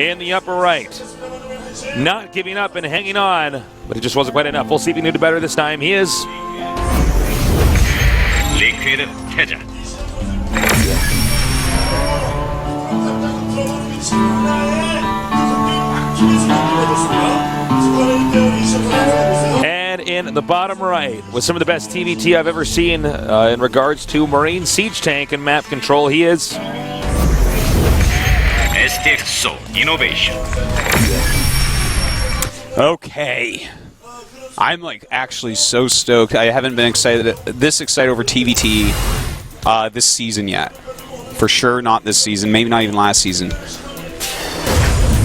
in the upper right. Not giving up and hanging on, but it just wasn't quite enough. We'll see if he can do better this time. He is Liquid TaeJa. And in the bottom right, with some of the best TVT I've ever seen in regards to Marine Siege Tank and map control, he is STXO Innovation. Okay. I'm like actually so stoked. I haven't been this excited over TVT this season yet. For sure not this season, maybe not even last season.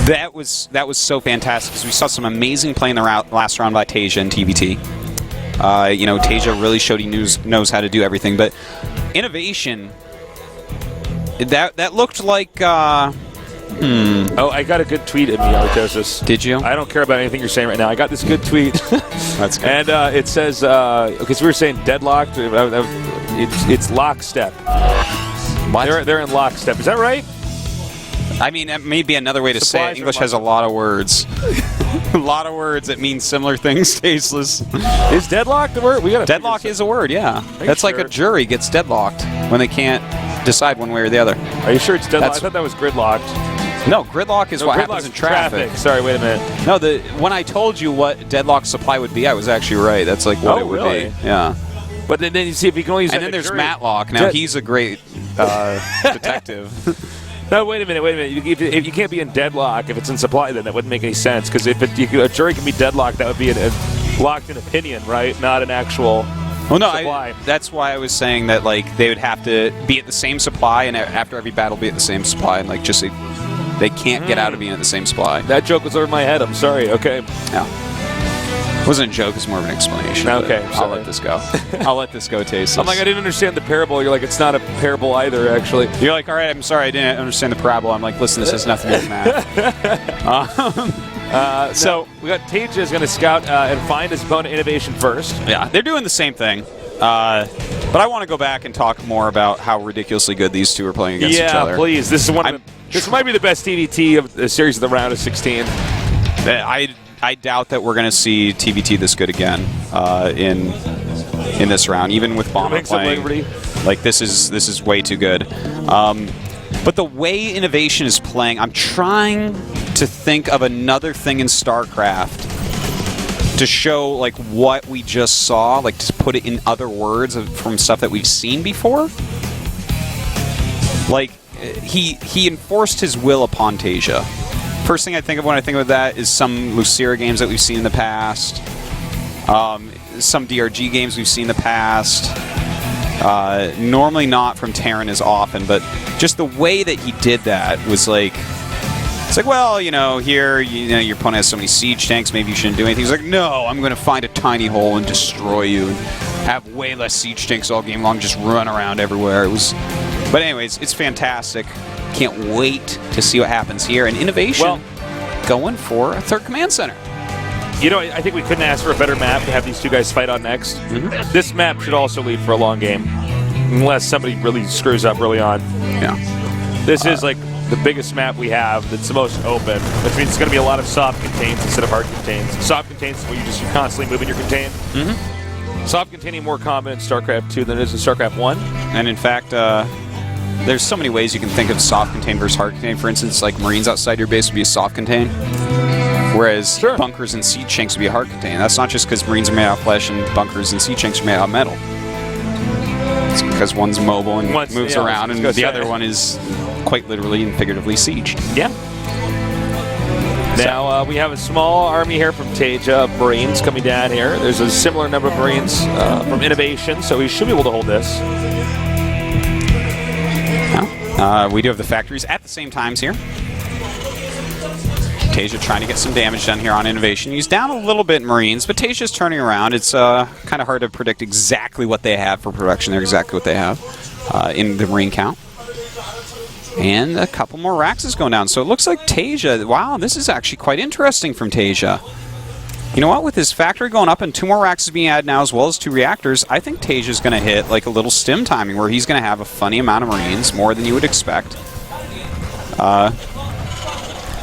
That was so fantastic because we saw some amazing play in the last round by TaeJa and TVT. TaeJa really showed he knows how to do everything, but innovation, that looked like Oh, I got a good tweet at me, Artosis. Did you? I don't care about anything you're saying right now. I got this good tweet. That's good. And it says, okay, so we were saying deadlocked. It's lockstep. What? They're in lockstep. Is that right? I mean, that may be another way to say it. English has a lot of words. A lot of words that mean similar things, tasteless. Is deadlock the word? Deadlock is a word, yeah. That's like a jury gets deadlocked when they can't decide one way or the other. Are you sure it's deadlocked? I thought that was gridlocked. No, gridlock is what happens in traffic. Sorry, wait a minute. No, when I told you what deadlock supply would be, I was actually right. That's like what it would be. Yeah. But then you see if you can only use. And then there's Matlock. Now he's a great detective. No, wait a minute. If you can't be in deadlock if it's in supply, then that wouldn't make any sense. Because if a jury can be deadlocked, that would be a locked-in opinion, right? Not an actual supply. That's why I was saying that like they would have to be at the same supply, and after every battle, be at the same supply, and like just they can't get out of being at the same supply. That joke was over my head. I'm sorry. Okay. Yeah. It wasn't a joke, it's more of an explanation. Okay, I'll let this go. I'll let this go, Tasia. I'm like, I didn't understand the parable. You're like, it's not a parable either, actually. You're like, all right, I'm sorry, I didn't understand the parable. I'm like, listen, this has nothing to do with math. So we got TaeJa is going to scout and find his opponent innovation first. Yeah, they're doing the same thing. But I want to go back and talk more about how ridiculously good these two are playing against each other. Yeah, please. This might be the best TVT of the series of the round of 16. I doubt that we're going to see TVT this good again in this round, even with Bomber playing. Like this is way too good. But the way Innovation is playing, I'm trying to think of another thing in StarCraft to show like what we just saw, like to put it in other words from stuff that we've seen before. Like he enforced his will upon TaeJa. First thing I think of when I think of that is some Lucira games that we've seen in the past, some DRG games we've seen in the past. Normally not from Terran as often, but just the way that he did that was like, it's like, well, here, your opponent has so many siege tanks, maybe you shouldn't do anything. He's like, no, I'm going to find a tiny hole and destroy you and have way less siege tanks all game long, just run around everywhere. But anyways, it's fantastic. Can't wait to see what happens here. And Innovation going for a third command center. I think we couldn't ask for a better map to have these two guys fight on next. Mm-hmm. This map should also lead for a long game, unless somebody really screws up early on. Yeah. This is like the biggest map we have that's the most open, which means it's going to be a lot of soft contains instead of hard contains. Soft contains is where you're constantly moving your contain. Mm-hmm. Soft containing more common in StarCraft 2 than it is in StarCraft 1. And in fact, there's so many ways you can think of soft contain versus hard contain. For instance, like Marines outside your base would be a soft contain, whereas bunkers and siege tanks would be a hard contain. That's not just because Marines are made out of flesh and bunkers and siege tanks are made out of metal. It's because one's mobile and moves around, and the other one is quite literally and figuratively sieged. Yeah. Now we have a small army here from TaeJa, Marines coming down here. There's a similar number of Marines from Innovation, so we should be able to hold this. We do have the factories at the same times here. TaeJa trying to get some damage done here on Innovation. He's down a little bit in Marines, but TaeJa's turning around. It's kind of hard to predict exactly what they have for production. They're exactly what they have in the Marine count. And a couple more Raxes going down. So it looks like TaeJa, wow, this is actually quite interesting from TaeJa. You know what? With his factory going up and 2 more Raxes being added now as well as 2 reactors, I think TaeJa's going to hit like a little stim timing where he's going to have a funny amount of Marines, more than you would expect.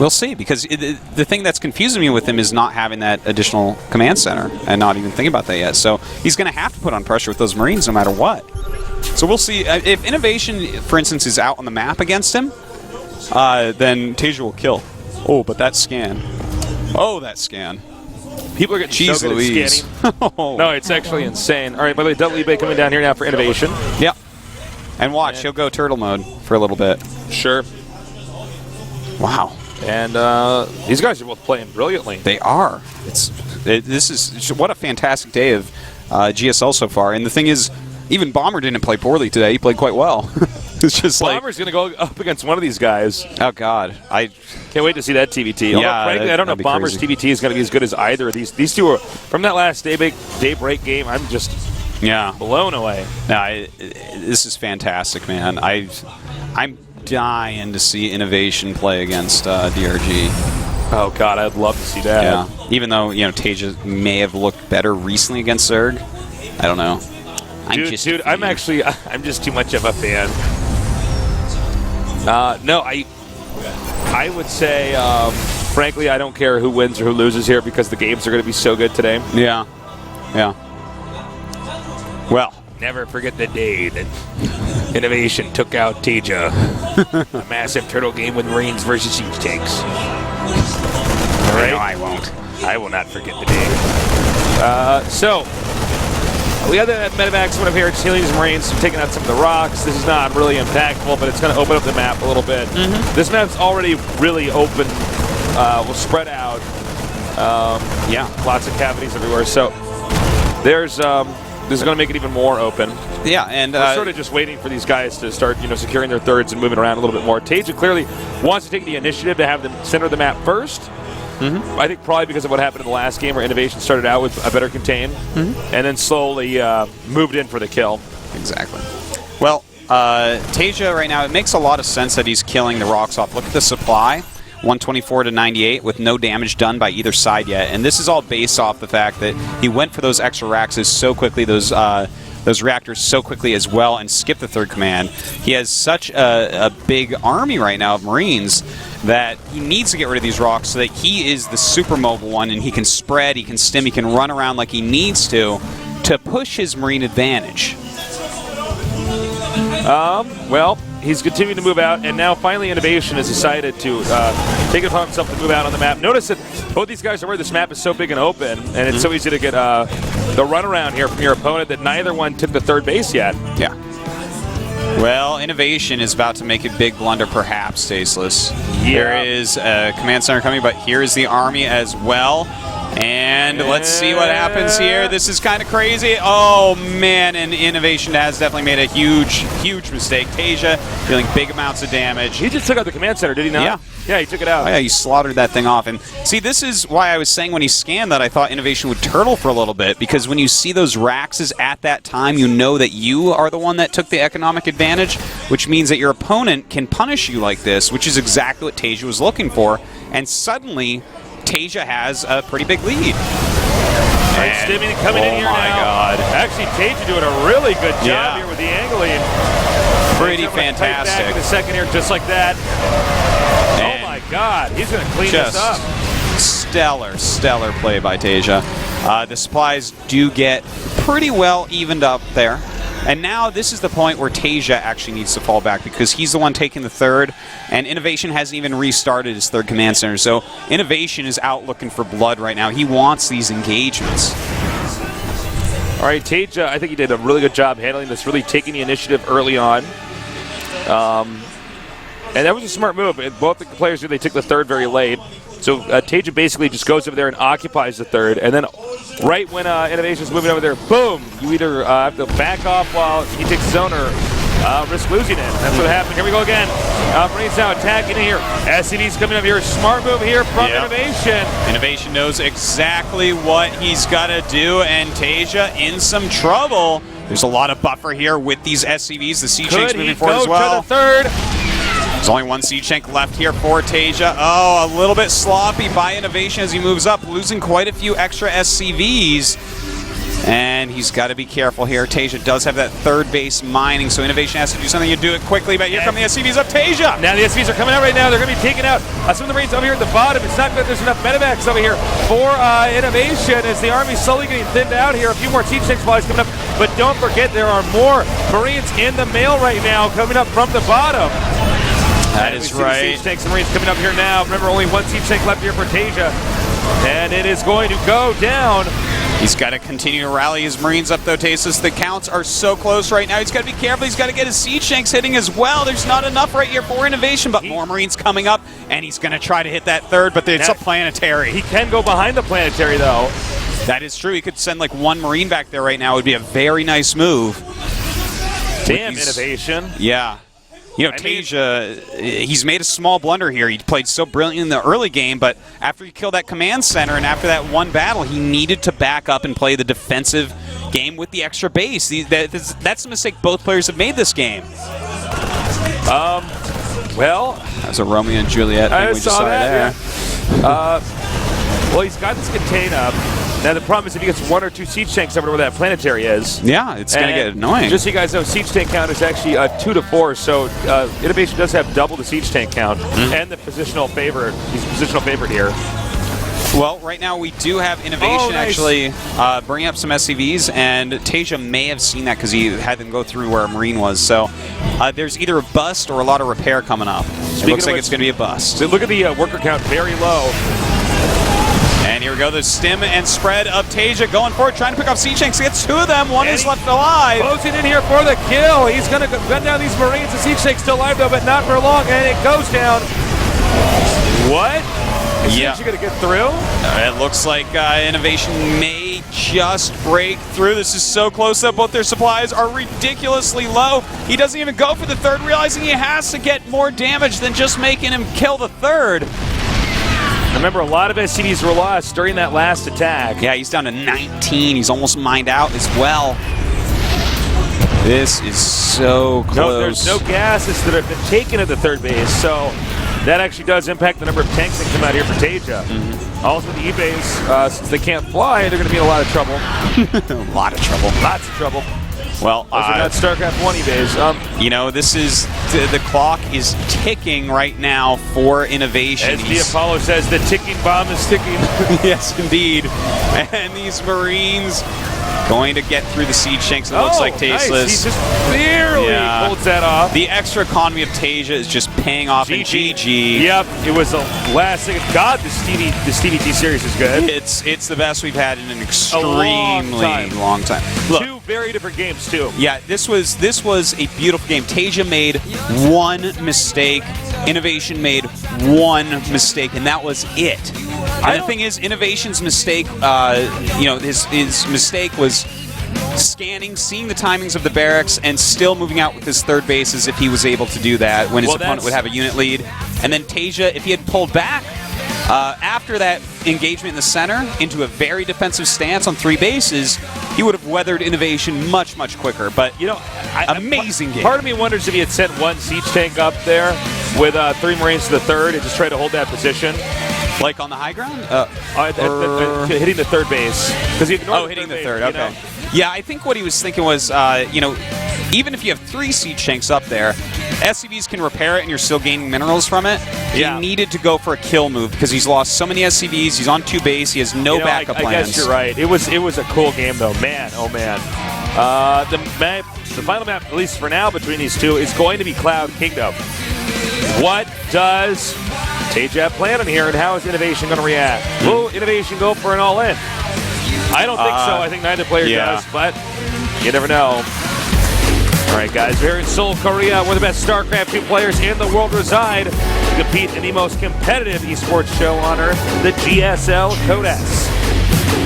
We'll see, because the thing that's confusing me with him is not having that additional command center and not even thinking about that yet. So he's going to have to put on pressure with those Marines no matter what. So we'll see. If Innovation, for instance, is out on the map against him, then TaeJa will kill. Oh, but that scan. Oh, that scan. People are getting so good at scanning. No, it's actually insane. All right, by the way, Double eBay coming down here now for Innovation. Yep. And watch, he'll go turtle mode for a little bit. Sure. Wow. And these guys are both playing brilliantly. They are. This is what a fantastic day of GSL so far. And the thing is, even Bomber didn't play poorly today. He played quite well. It's just Bomber's going to go up against one of these guys. Oh God, I can't wait to see that TBT. Yeah, frankly, I don't know if Bomber's crazy. TBT is going to be as good as either of these. These two are from that last daybreak game. I'm just blown away. No, this is fantastic, man. I'm dying to see Innovation play against DRG. Oh God, I'd love to see that. Yeah, even though TaeJa may have looked better recently against Zerg, I don't know. I'm just too much of a fan. No, I would say, frankly, I don't care who wins or who loses here because the games are going to be so good today. Yeah. Well, never forget the day that Innovation took out TaeJa. A massive turtle game with Marines versus siege tanks. All right? No, I won't. I will not forget the day. So, we have the Medivacs one up here, just healing these Marines, taking out some of the rocks. This is not really impactful, but it's going to open up the map a little bit. This map's already really open, will spread out. Lots of cavities everywhere. So this is going to make it even more open. Yeah, and we're sort of just waiting for these guys to start, securing their thirds and moving around a little bit more. TaeJa clearly wants to take the initiative to have them center the map first. I think probably because of what happened in the last game where Innovation started out with a better contain and then slowly moved in for the kill. Exactly. Well, TaeJa right now, it makes a lot of sense that he's killing the rocks off. Look at the supply, 124 to 98 with no damage done by either side yet. And this is all based off the fact that he went for those extra racks so quickly, those reactors so quickly as well, and skipped the third command. He has such a big army right now of Marines that he needs to get rid of these rocks so that he is the super mobile one and he can spread, he can stim, he can run around like he needs to push his Marine advantage. Well, he's continuing to move out, and now finally Innovation has decided to take it upon himself to move out on the map. Notice that both these guys are where this map is so big and open, and it's so easy to get the runaround here from your opponent that neither one took the third base yet. Yeah. Well, Innovation is about to make a big blunder, perhaps, Tasteless. There is a command center coming, but here is the army as well. And let's see what happens here. This is kind of crazy. Oh, man, and Innovation has definitely made a huge mistake. TaeJa dealing big amounts of damage. He just took out the command center, did he not? Yeah, he took it out. Oh, yeah, he slaughtered that thing off. And see, this is why I was saying when he scanned that I thought Innovation would turtle for a little bit, because when you see those Raxes at that time, you know that you are the one that took the economic advantage, which means that your opponent can punish you like this, which is exactly what TaeJa was looking for. And suddenly, TaeJa has a pretty big lead. Right, Stimming coming in here now. Oh my God. Actually, TaeJa doing a really good job here with the angling. Pretty fantastic. Back in a second here, just like that. Oh my God, he's going to clean this up. Stellar play by TaeJa. The supplies do get pretty well evened up there. And now this is the point where TaeJa actually needs to fall back because he's the one taking the third, and Innovation hasn't even restarted his third command center. So Innovation is out looking for blood right now. He wants these engagements. All right, TaeJa, I think he did a really good job handling this, really taking the initiative early on. And that was a smart move. Both the players here, they took the third very late. So TaeJa basically just goes over there and occupies the third, and then right when Innovation's moving over there, boom, you either have to back off while he takes his own or risk losing it. That's what happened. Here we go again. Marines now attacking here. SCV's coming up here. Smart move here from Innovation. Innovation knows exactly what he's got to do, and TaeJa in some trouble. There's a lot of buffer here with these SCVs. The siege tank's moving forward as well. To the third? There's only one siege tank left here for TaeJa. Oh, a little bit sloppy by Innovation as he moves up, losing quite a few extra SCVs. And he's got to be careful here. TaeJa does have that third base mining, so Innovation has to do something to do it quickly. But here come the SCVs of TaeJa. Now the SCVs are coming out right now. They're going to be taking out some of the Marines over here at the bottom. It's not good. There's enough medevacs over here for Innovation as the Army's slowly getting thinned out here. A few more siege tank supplies coming up. But don't forget, there are more Marines in the mail right now coming up from the bottom. That is right. Siege tanks and Marines coming up here now. Remember, only one siege tank left here for TaeJa. And it is going to go down. He's got to continue to rally his Marines up, though, Tasis. The counts are so close right now. He's got to be careful. He's got to get his siege tanks hitting as well. There's not enough right here for Innovation, but more Marines coming up, and he's going to try to hit that third, but it's a planetary. He can go behind the planetary, though. That is true. He could send like one Marine back there right now. It would be a very nice move. Damn, Innovation. Yeah. You know, TaeJa, he's made a small blunder here. He played so brilliantly in the early game, but after he killed that command center and after that one battle, he needed to back up and play the defensive game with the extra base. That's a mistake both players have made this game. Well, that's a Romeo and Juliet thing we just saw there. Yeah. Well, he's got this contain up. Now, the problem is if he gets one or two siege tanks over where that planetary is. Yeah, it's going to get annoying. Just so you guys know, siege tank count is actually 2 to 4, so Innovation does have double the siege tank count and the positional favorite. He's positional favorite here. Well, right now we do have Innovation actually bringing up some SCVs, and TaeJa may have seen that because he had them go through where a Marine was. So there's either a bust or a lot of repair coming up. It looks like it's going to be a bust. So look at the worker count, very low. And here we go, the stim and spread of TaeJa going forward, trying to pick off siege tanks. He gets two of them, one is left alive. Closing in here for the kill. He's going to gun down these Marines. The siege tank's still alive though, but not for long, and it goes down. What? Is TaeJa going to get through? It looks like Innovation may just break through. This is so close that both their supplies are ridiculously low. He doesn't even go for the third, realizing he has to get more damage than just making him kill the third. Remember, a lot of SCVs were lost during that last attack. Yeah, he's down to 19. He's almost mined out as well. This is so close. No, there's no gases that have been taken at the third base, so that actually does impact the number of tanks that come out here for TaeJa. Also, the E-base, since they can't fly, they're going to be in a lot of trouble. A lot of trouble. Lots of trouble. Well, not StarCraft 1 E-base. You know, this is the clock is ticking right now for Innovation. As the Apollo says, the ticking bomb is ticking. Yes, indeed. And these Marines going to get through the siege tanks. It looks like tasteless. Nice. He just barely holds that off. The extra economy of TaeJa is just paying off in GG. Yep, it was the last thing. God, this TVT series is good. It's the best we've had in an extremely long time. Look, two very different games too. Yeah, this was a beautiful game. TaeJa made one mistake. Innovation made one mistake, and that was it. And the thing is, Innovation's mistake, his mistake was scanning, seeing the timings of the barracks, and still moving out with his third base as if he was able to do that when his opponent would have a unit lead. And then TaeJa, if he had pulled back after that engagement in the center into a very defensive stance on 3 bases, he would have weathered Innovation much, much quicker. But, amazing game. Part of me wonders if he had sent one siege tank up there with 3 Marines to the third and just try to hold that position. Like on the high ground? Hitting the third base. Hitting the third, okay. Yeah, I think what he was thinking was, even if you have 3 siege tanks up there, SCVs can repair it and you're still gaining minerals from it. He needed to go for a kill move because he's lost so many SCVs. He's on 2 base. He has no backup plans. I guess you're right. It was a cool game though. Man, oh man. The final map, at least for now, between these two is going to be Cloud Kingdom. What does TaeJa plan on here, and how is Innovation going to react? Will Innovation go for an all-in? I don't think so. I think neither player does, but you never know. All right, guys, we're here in Seoul, Korea, where the best StarCraft 2 players in the world reside to compete in the most competitive esports show on Earth, the GSL Codex.